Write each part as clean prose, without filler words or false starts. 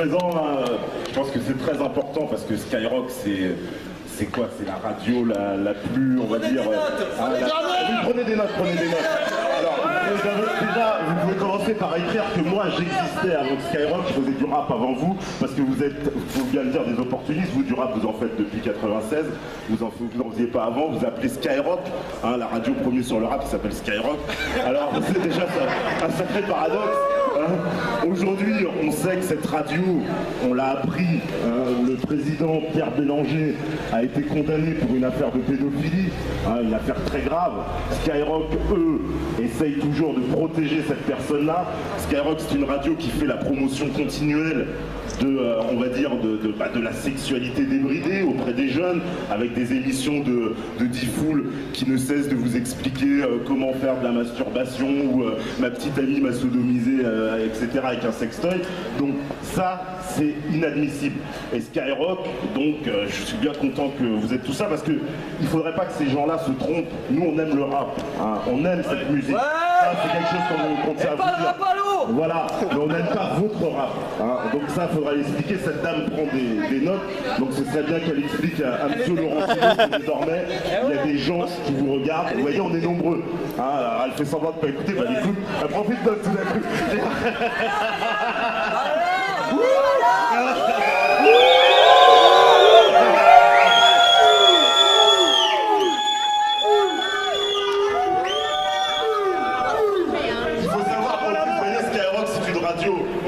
présent, je pense que c'est très important parce que Skyrock, c'est quoi? C'est la radio la plus, on va dire... Prenez des notes, prenez des notes. Alors, déjà, vous pouvez commencer par écrire que moi, j'existais avant Skyrock, je faisais du rap avant vous, parce que vous êtes, faut bien le dire, des opportunistes. Vous, du rap, vous en faites depuis 96, vous n'en faisiez pas avant, vous appelez Skyrock, la radio première sur le rap qui s'appelle Skyrock. Alors, c'est déjà un sacré paradoxe. Aujourd'hui, on sait que cette radio, on l'a appris, le président Pierre Bélanger a été condamné pour une affaire de pédophilie, une affaire très grave. Skyrock, eux, essayent toujours de protéger cette personne-là. Skyrock, c'est une radio qui fait la promotion continuelle de, on va dire, de la sexualité débridée auprès des jeunes, avec des émissions de Diffoul qui ne cessent de vous expliquer comment faire de la masturbation ou ma petite amie m'a sodomisé, etc. avec un sextoy. Donc ça, c'est inadmissible. Et Skyrock, donc je suis bien content que vous êtes tout ça parce que il faudrait pas que ces gens-là se trompent. Nous, on aime le rap, on aime cette musique. Ça, c'est quelque chose qu'on tient à vous dire. Voilà, mais on n'aime pas votre rap. Donc ça, il faudra expliquer. Cette dame prend des notes, donc ce serait bien qu'elle explique à M. Laurent que désormais, il y a des gens qui vous regardent. Vous voyez, on est nombreux. Elle fait semblant de ne pas écouter, bah elle écoute, elle profite de tout d'un coup.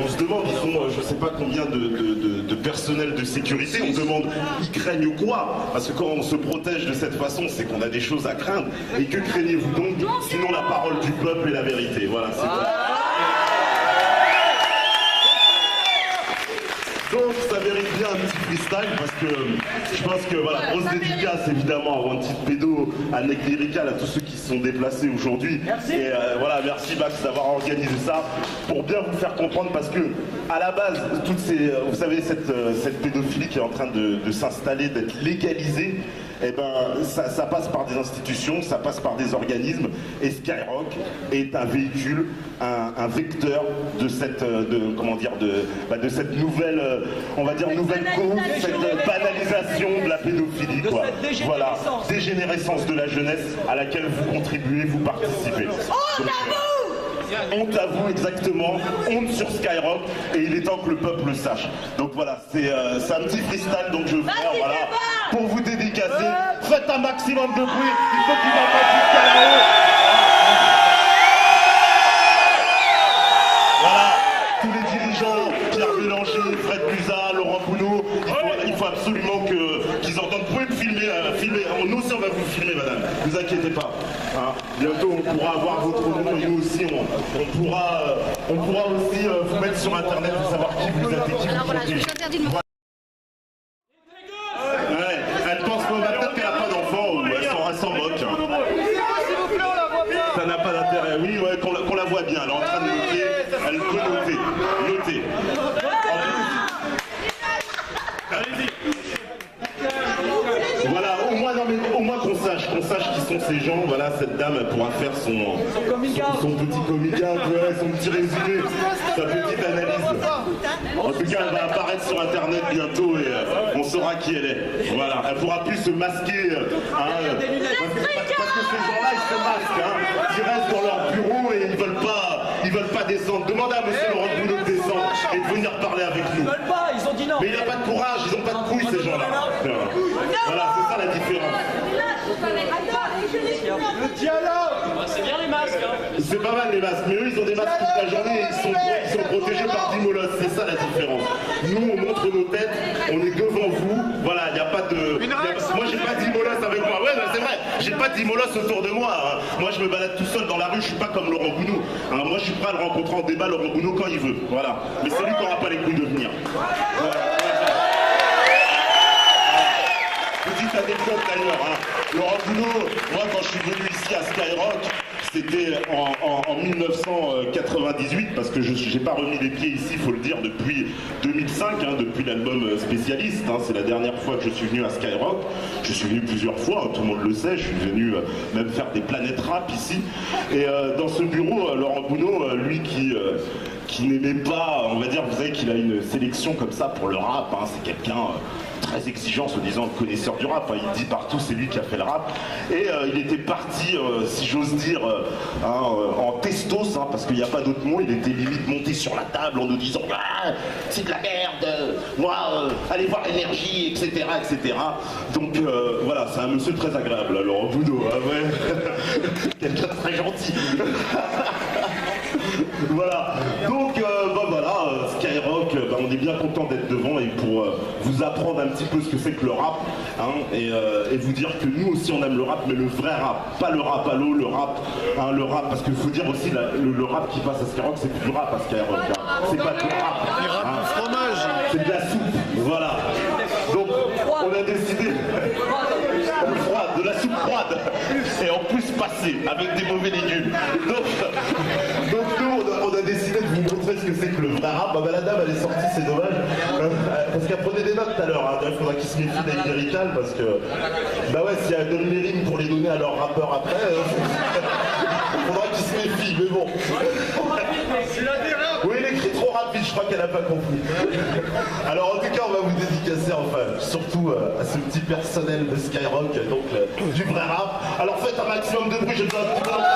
On se demande, ils ont je sais pas combien de personnel de sécurité, on demande, ils craignent quoi? Parce que quand on se protège de cette façon, c'est qu'on a des choses à craindre. Et que craignez-vous donc? Sinon la parole du peuple et la vérité. Voilà, c'est tout. Donc ça mérite bien un petit freestyle parce que je pense que voilà, grosse dédicace évidemment à Wanted Pédo, à Nec Lyrical, à tous ceux qui se sont déplacés aujourd'hui. Et voilà, merci Max d'avoir organisé ça pour bien vous faire comprendre parce que à la base, toutes ces, vous savez, cette pédophilie qui est en train de s'installer, d'être légalisée, eh ben, ça passe par des institutions, ça passe par des organismes, et Skyrock est un véhicule, un vecteur de cette, comment dire, de cette nouvelle, on va dire nouvelle cause, cette banalisation de la pédophilie, quoi. Voilà, dégénérescence de la jeunesse à laquelle vous contribuez, vous participez. Honte à vous, exactement, honte sur Skyrock, et il est temps que le peuple le sache. Donc voilà, c'est un petit freestyle, donc je veux faire, voilà, pour vous dédicacer. Faites un maximum de bruit, il faut qu'il m'entende jusqu'à là-haut. Voilà, tous les dirigeants, Pierre Bélanger, Fred Buzat, Laurent Bounot, il faut absolument qu'ils entendent. Vous pouvez me filmer, nous aussi on va vous filmer, madame, ne vous inquiétez pas. Bientôt on pourra avoir votre nom et nous aussi on pourra aussi vous mettre sur internet pour savoir qui vous êtes et qui vous protège. Ouais, elle pense peut-être qu'elle n'a pas d'enfant ou elle s'en moque. Ça n'a pas d'intérêt, oui, ouais, qu'on la voit bien, elle est en train de noter, elle peut noter. Voilà, au moins qu'on sache qui sont ces gens. Voilà, cette dame elle pourra faire son petit comica, son petit résumé, sa petite analyse. En tout cas, elle va apparaître sur internet bientôt et on saura qui elle est. Voilà, elle pourra plus se masquer. Parce que ces gens-là, ils se masquent. Ils restent dans leur bureau et ils veulent pas descendre. Demandez à monsieur Laurent Bounot de descendre et de venir parler avec nous. Ils veulent pas, ils ont dit non. Mais il n'a pas de courage, ils n'ont pas de couilles ces gens-là. Voilà, c'est ça la différence. Le dialogue. C'est bien les masques. C'est pas mal les masques, mais eux ils ont des masques toute la journée et ils sont protégés par Dimolos, c'est ça la différence. Nous on montre nos têtes, on est devant vous, voilà, il n'y a pas de... Moi j'ai pas Dimolos avec moi, ouais c'est vrai, j'ai pas Dimolos autour de moi. Moi je me balade tout seul dans la rue, je suis pas comme Laurent Bounot. Moi je suis prêt à le rencontrer en débat, Laurent Bounot quand il veut, voilà. Mais c'est lui qui n'aura pas les couilles de venir. Petite anecdote d'ailleurs, Laurent Bounot, moi quand je suis venu ici à Skyrock, c'était en 1998, parce que je n'ai pas remis les pieds ici, il faut le dire, depuis 2005, depuis l'album Spécialiste. C'est la dernière fois que je suis venu à Skyrock. Je suis venu plusieurs fois, tout le monde le sait, je suis venu même faire des planètes rap ici. Et dans ce bureau, Laurent Bounot, lui qui qui n'aimait pas, on va dire, vous savez qu'il a une sélection comme ça pour le rap, hein, c'est quelqu'un très exigeant, se disant connaisseur du rap, hein, il dit partout c'est lui qui a fait le rap, et il était parti, si j'ose dire, en testos, hein, parce qu'il n'y a pas d'autre mot, il était limite monté sur la table en nous disant ah, c'est de la merde, moi, allez voir l'énergie, etc., etc. Donc voilà, c'est un monsieur très agréable, alors Boudot, hein, ouais. Quelqu'un de très gentil. Voilà, donc bah voilà, Skyrock, bah, on est bien content d'être devant et pour vous apprendre un petit peu ce que c'est que le rap, hein, et vous dire que nous aussi on aime le rap, mais le vrai rap, pas le rap à l'eau, le rap, parce qu'il faut dire aussi le rap qui passe à Skyrock, c'est plus du rap à Skyrock, hein. C'est pas du rap, hein. C'est de la soupe, voilà. Donc on a décidé de la soupe froide, et en plus passée avec des mauvais légumes. Donc nous on a décidé de vous montrer ce que c'est que le vrai rap. Bah, la dame elle est sortie, c'est dommage, parce qu'elle prenait des notes tout à l'heure, hein. Il faudra qu'ils se méfient d'Aïe Verital, parce que bah ouais, si elle donne les rimes pour les donner à leur rappeur après, il faudra qu'ils se méfient, mais bon. Oui, il écrit trop rapide, je crois qu'elle n'a pas compris. Alors en tout cas, on va vous dédicacer, enfin, surtout à ce petit personnel de Skyrock, donc du vrai rap. Alors faites un maximum de bruit, j'ai besoin de tout le monde.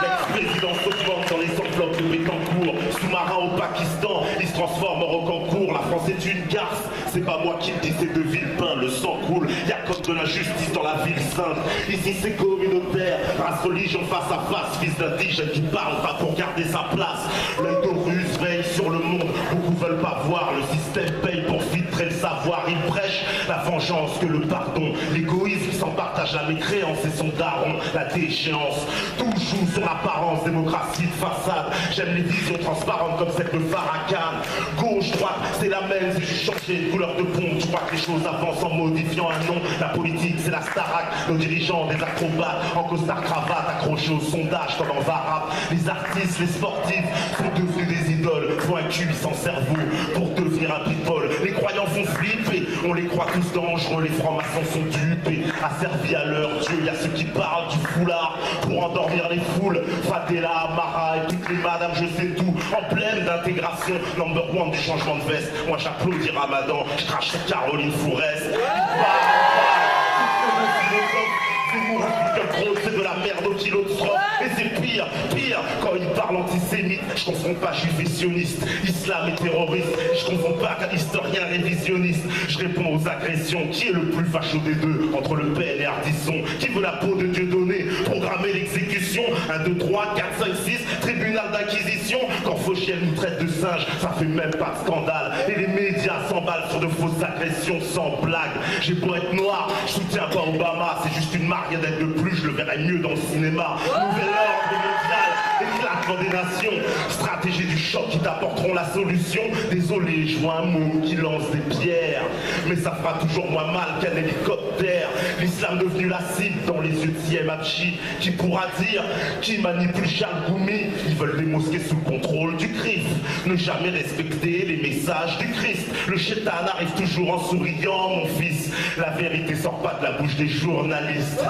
L'ex-président s'augmente dans les enveloppes de Bétancourt, sous-marin au Pakistan, il se transforme en Rocancourt. La France est une garce, c'est pas moi qui le dis, c'est de Villepin, le sang coule, y a comme de l'injustice dans la ville sainte. Ici c'est communautaire, race religion face à face, fils d'indigène qui parle pas pour garder sa place. L'œil d'Horus veille sur le monde, beaucoup veulent pas voir, le système paye pour filtrer le savoir, il prêche la vengeance que le pardon, l'égoïsme s'en partage la mécréance et son daron, la déchéance, tout joue sur l'apparence, démocratie de façade, j'aime les visions transparentes comme celle de Farrakhan. Gauche, droite, c'est la même, c'est juste changer de couleur de pompe, je crois que les choses avancent en modifiant un nom, la politique c'est la Starac, nos dirigeants des acrobates, en costard cravate, accrochés au sondage comme en varap, les artistes, les sportifs sont devenus des idoles, faut un cul sans cerveau pour devenir un people, les croyants font flipper, on les croit tous dangereux, les francs-maçons sont dupés, asservis à leur Dieu, y a ceux qui parlent du foulard pour endormir les foules, Fatela, Amara et toutes les madames, je sais tout, en pleine d'intégration, number one du changement de veste, moi j'applaudis Ramadan, je crache sur Caroline Fourès, c'est de la merde au kilo de strophe. Et c'est pire, quand ils parlent antisémite, je confonds pas juif et sioniste, islam et terroriste, je confonds pas historien révisionniste, je réponds aux agressions, qui est le plus facho des deux, entre Le Pen et Ardisson, qui veut la peau de Dieudonné, programmer l'exécution, 1, 2, 3, 4, 5, 6, tribunal d'inquisition, quand Fauchiel nous traite de singe, ça fait même pas de scandale, et les médias s'emballent sur de fausses agressions sans blague, j'ai beau être noir, je soutiens pas Obama, c'est juste une marionnette de plus, je le verrai mieux dans le cinéma, nouvel ordre mondial, éclatement des nations, stratégie du choc qui t'apporteront la solution, désolé, je vois un môme qui lance des pierres, mais ça fera toujours moins mal qu'un hélicoptère, l'islam devenu la cible dans les yeux de Siem Abchi, qui pourra dire, qui manipule Charles Goumi, ils veulent des mosquées sous le contrôle du Christ, ne jamais respecter les messages du Christ, le chétan arrive toujours en souriant, mon fils, la vérité sort pas de la bouche des journalistes.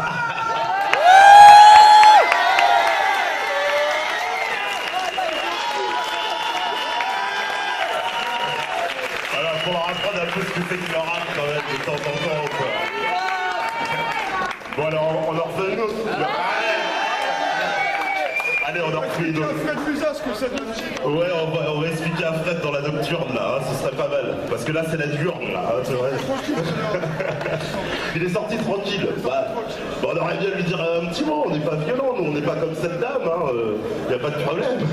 On leur apprendre un peu ce que c'est que le rap quand même de temps en temps quoi. Bon alors on en refait une autre. Allez on en refait une autre. Ouais on va expliquer à Fred dans la nocturne là, hein, ce serait pas mal. Parce que là c'est la diurne là, hein, c'est vrai. Il est sorti tranquille. Bah, on aurait bien lui dire un petit mot, on n'est pas violent, nous on n'est pas comme cette dame, hein, y a pas de problème.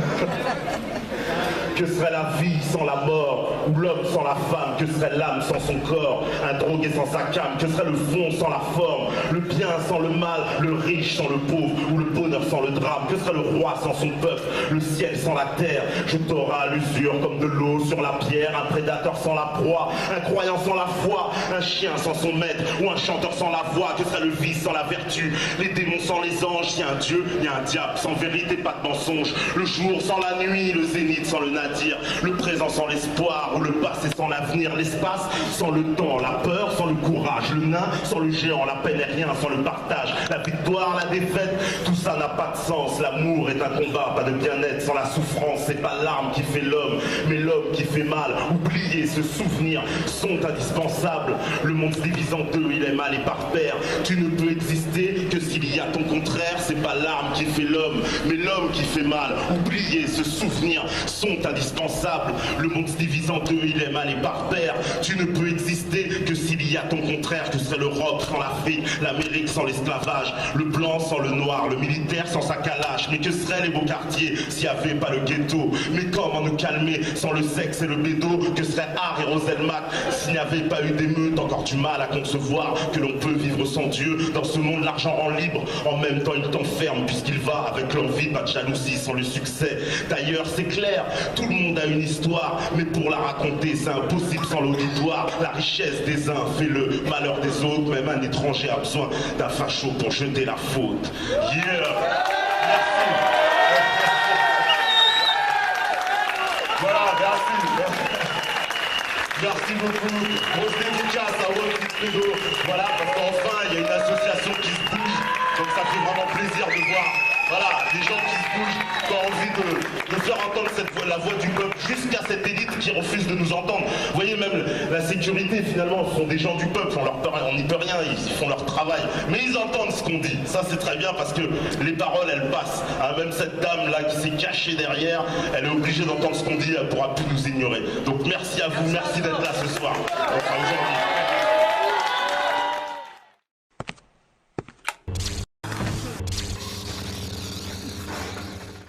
Que serait la vie sans la mort, ou l'homme sans la femme, que serait l'âme sans son corps, un drogué sans sa came, que serait le fond sans la forme, le bien sans le mal, le riche sans le pauvre, ou le bonheur sans le drame, que serait le roi sans son peuple, le ciel sans la terre, je t'aurai à l'usure comme de l'eau sur la pierre, un prédateur sans la proie, un croyant sans la foi, un chien sans son maître, ou un chanteur sans la voix, que serait le vice sans la vertu, les démons sans les anges, il y a un Dieu, il y a un diable, sans vérité pas de mensonge, le jour sans la la nuit, le zénith sans le nadir, le présent sans l'espoir, ou le passé sans l'avenir, l'espace sans le temps, la peur sans le courage, le nain sans le géant, la peine est rien sans le partage, la victoire, la défaite, tout ça n'a pas de sens. L'amour est un combat, pas de bien-être sans la souffrance. C'est pas l'arme qui fait l'homme, mais l'homme qui fait mal. Oublier, se souvenir sont indispensables. Le monde se divise en deux, il est mal et par paire. Tu ne peux exister que s'il y a ton contraire. C'est pas l'arme qui fait l'homme, mais l'homme qui fait mal. Oublier, se souvenir sont indispensables. Le monde se divise en deux, il est mal et par paire. Tu ne peux exister que s'il y a ton contraire. Que serait l'Europe sans l'Afrique, l'Amérique sans l'esclavage, le blanc sans le noir, le militaire sans sa calache. Mais que seraient les beaux quartiers s'il n'y avait pas le ghetto? Mais comment nous calmer sans le sexe et le bédo? Que serait Art et Roselmac s'il n'y avait pas eu d'émeute? Encore du mal à concevoir que l'on peut vivre sans Dieu. Dans ce monde, l'argent rend libre, en même temps il t'enferme, puisqu'il va avec l'envie, pas de jalousie sans le succès. D'ailleurs c'est clair, tout le monde a une histoire, mais pour la raconter c'est impossible sans l'auditoire. La richesse des uns fait le malheur des autres, même un étranger a besoin d'un facho pour jeter la faute. Yeah. Merci. Voilà, merci. Merci beaucoup. Grosse dédicace à Walkie Trudeau. Voilà, parce qu'enfin, il y a une association qui se bouge. Donc ça fait vraiment plaisir de voir, voilà, des gens qui se bougent, qui ont envie de faire entendre la voix du peuple, jusqu'à cette élite qui refuse de nous entendre. Vous voyez, même la sécurité, finalement, font des gens du peuple, on n'y peut rien, ils font leur travail. Mais ils entendent ce qu'on dit. Ça, c'est très bien parce que les paroles, elles passent. Hein, même cette dame-là qui s'est cachée derrière, elle est obligée d'entendre ce qu'on dit, elle ne pourra plus nous ignorer. Donc merci à vous, merci d'être là ce soir. Enfin, aujourd'hui.